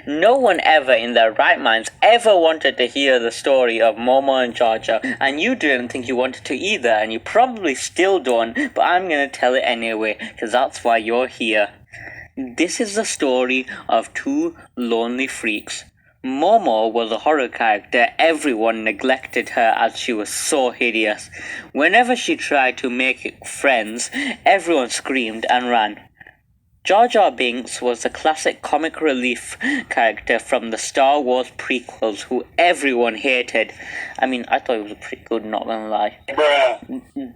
No one ever in their right minds ever wanted to hear the story of Momo and Georgia, and you didn't think you wanted to either, and you probably still don't, but I'm gonna tell it anyway, because that's why you're here. This is the story of two lonely freaks. Momo was a horror character. Everyone neglected her as she was so hideous. Whenever she tried to make friends, everyone screamed and ran. Jar Jar Binks was a classic comic relief character from the Star Wars prequels who everyone hated. I mean, I thought it was pretty good, not gonna lie.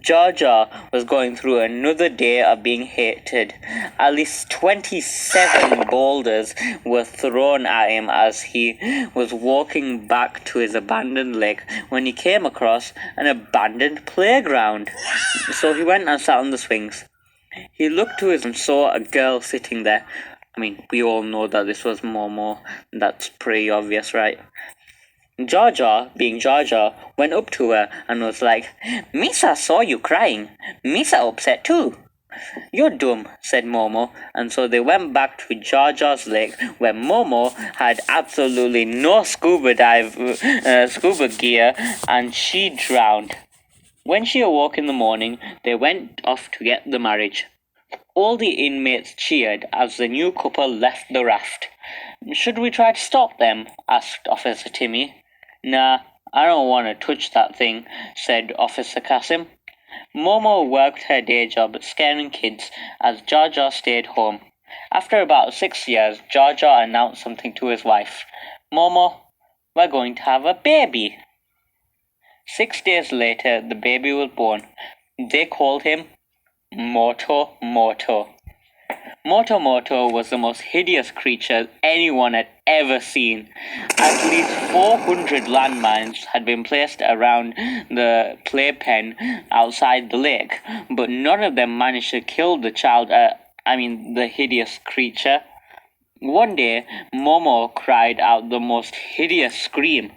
Jar Jar was going through another day of being hated. At least 27 boulders were thrown at him as he was walking back to his abandoned lake when he came across an abandoned playground. So he went and sat on the swings. He looked to his and saw a girl sitting there. I mean, we all know that this was Momo. That's pretty obvious, right? Jar Jar, being Jar Jar, went up to her and was like, "Misa saw you crying. Misa upset too." "You're dumb," said Momo, and so they went back to Jar Jar's lake, where Momo had absolutely no scuba gear, and she drowned. When she awoke in the morning, they went off to get the marriage. All the inmates cheered as the new couple left the raft. "Should we try to stop them?" asked Officer Timmy. "Nah, I don't want to touch that thing," said Officer Kasim. Momo worked her day job scaring kids as Jar Jar stayed home. After about 6 years, Jar Jar announced something to his wife. "Momo, we're going to have a baby." 6 days later, the baby was born. They called him Moto Moto. Moto Moto was the most hideous creature anyone had ever seen. At least 400 landmines had been placed around the playpen outside the lake, but none of them managed to kill the hideous creature. One day, Momo cried out the most hideous scream.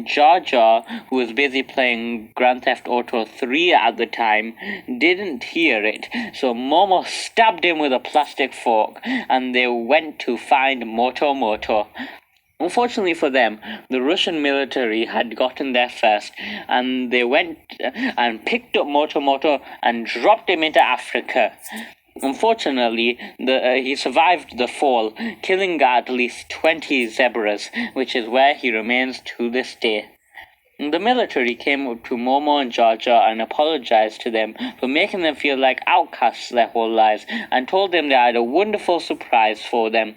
Jar Jar, who was busy playing Grand Theft Auto 3 at the time, didn't hear it, so Momo stabbed him with a plastic fork, and they went to find Moto Moto. Unfortunately for them, the Russian military had gotten there first, and they went and picked up Moto Moto and dropped him into Africa. Unfortunately, he survived the fall, killing at least 20 zebras, which is where he remains to this day. The military came up to Momo and Jar Jar and apologized to them for making them feel like outcasts their whole lives, and told them they had a wonderful surprise for them.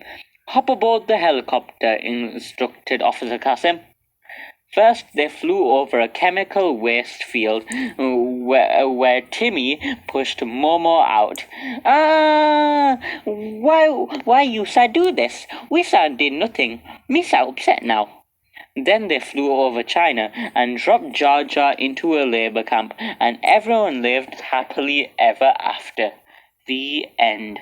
"Hop aboard the helicopter," instructed Officer Kasim. First, they flew over a chemical waste field where Timmy pushed Momo out. Why you sir do this? We sir did nothing. Me sir upset now." Then they flew over China and dropped Jar Jar into a labor camp, and everyone lived happily ever after. The end.